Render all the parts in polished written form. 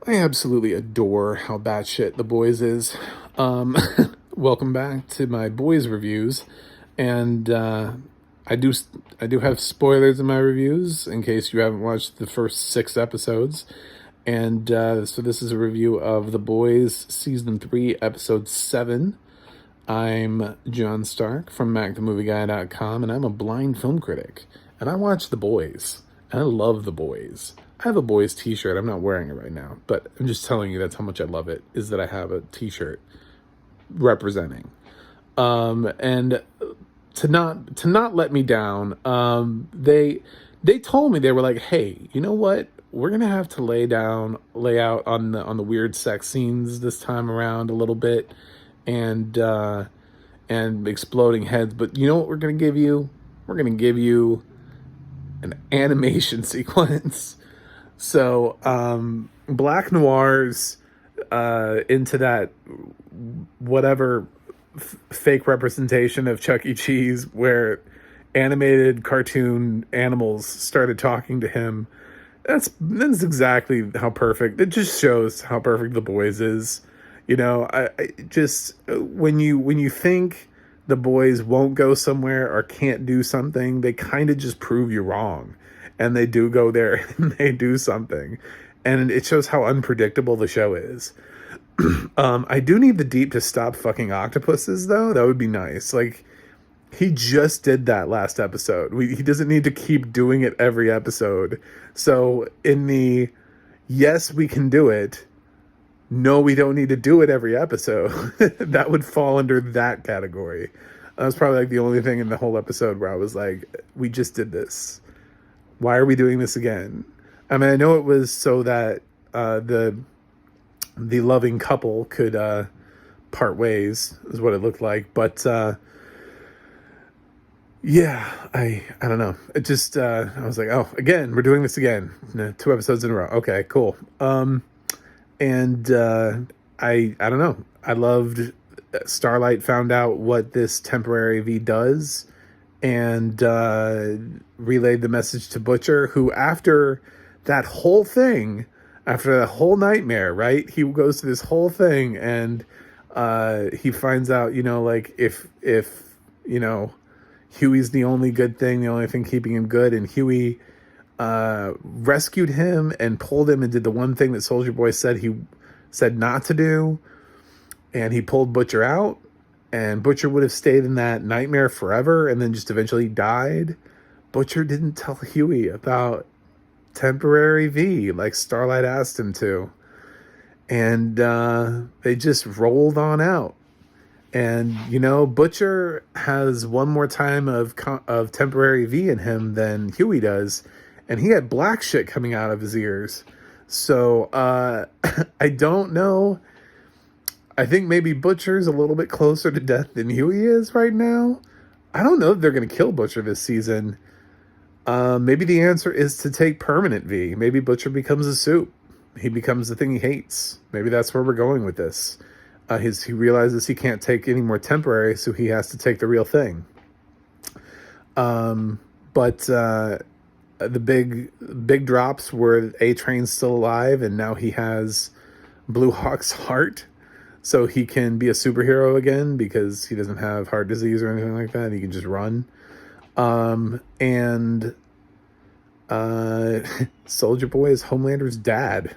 I absolutely adore how batshit The Boys is. Um, Welcome back to my Boys reviews, and I do I do have spoilers in my reviews in case you haven't watched the first 6 episodes. And so this is a review of The Boys season 3, episode 7. I'm John Stark from MacTheMovieGuy.com, and I'm a blind film critic. And I watch The Boys, and I love The Boys. I have a Boys t-shirt. I'm not wearing it right now, but I'm just telling you that's how much I love it, is that I have a t-shirt representing. And to not let me down, they told me, they were like, "Hey, you know what? We're gonna have to lay out on the weird sex scenes this time around a little bit, and exploding heads. But you know what we're gonna give you? We're gonna give you an animation sequence." So Black Noir's into that whatever fake representation of Chuck E. Cheese where animated cartoon animals started talking to him. That's exactly how perfect. It just shows how perfect The Boys is. I just when you think The Boys won't go somewhere or can't do something, they kind of just prove you wrong, and they do go there and they do something, and it shows how unpredictable the show is. I do need the Deep to stop fucking octopuses, though. That would be nice. Like, he just did that last episode. He doesn't need to keep doing it every episode. So in the yes, we can do it, no, we don't need to do it every episode, that would fall under that category. That was probably like the only thing in the whole episode where I was like, we just did this. Why are we doing this again? I mean, I know it was so that the loving couple could part ways, is what it looked like. But yeah, I don't know. It just I was like, oh, again, we're doing this again. 2 episodes in a row. Okay, cool. And I don't know. I loved Starlight found out what this temporary V does, and relayed the message to Butcher, who after that whole thing, after that whole nightmare, right? He goes through this whole thing, and he finds out, like, if Huey's the only good thing, the only thing keeping him good, and Huey rescued him and pulled him and did the one thing that Soldier Boy said he said not to do, and he pulled Butcher out, and Butcher would have stayed in that nightmare forever and then just eventually died. Butcher didn't tell Huey about temporary V like Starlight asked him to, and they just rolled on out. And Butcher has one more time of temporary V in him than Huey does, and he had black shit coming out of his ears. So I don't know. I think maybe Butcher's a little bit closer to death than Huey is right now. I don't know if they're going to kill Butcher this season. Maybe the answer is to take permanent V. Maybe Butcher becomes a soup. He becomes the thing he hates. Maybe that's where we're going with this. He realizes he can't take any more temporary, so he has to take the real thing. But the big drops were A-Train's still alive, and now he has Blue Hawk's heart, so he can be a superhero again because he doesn't have heart disease or anything like that. He can just run. And Soldier Boy is Homelander's dad.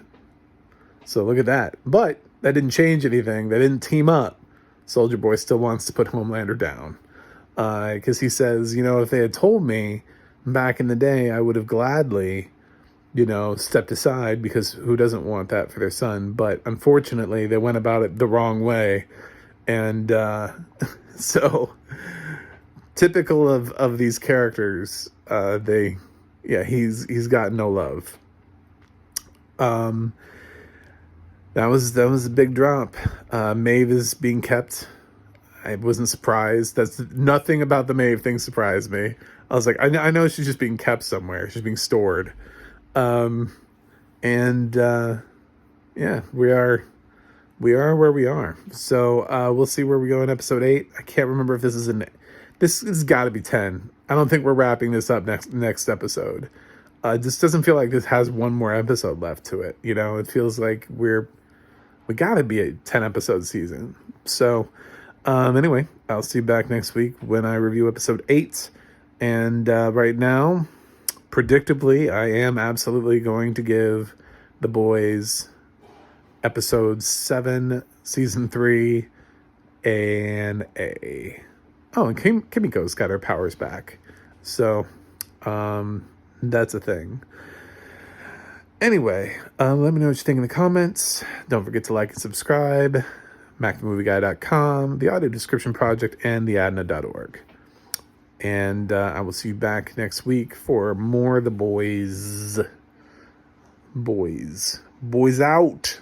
So look at that. But that didn't change anything. They didn't team up. Soldier Boy still wants to put Homelander down. Because he says, if they had told me back in the day, I would have gladly, stepped aside, because who doesn't want that for their son? But unfortunately, they went about it the wrong way. And so, typical of these characters, he's got no love. That was a big drop. Maeve is being kept. I wasn't surprised. That's nothing about the Maeve thing surprised me. I was like, I know she's just being kept somewhere. She's being stored. And we are where we are. So we'll see where we go in episode 8. I can't remember if this has got to be 10. I don't think we're wrapping this up next episode. This doesn't feel like this has one more episode left to it. You know, it feels like we gotta be a 10 episode season. So anyway, I'll see you back next week when I review episode 8. And right now, predictably, I am absolutely going to give The Boys episode 7, season 3, an A. Oh, and Kimiko's got her powers back. So, that's a thing. Anyway, let me know what you think in the comments. Don't forget to like and subscribe. MacTheMovieGuy.com, the Audio Description Project, and theadna.org. And I will see you back next week for more of The Boys. Boys out.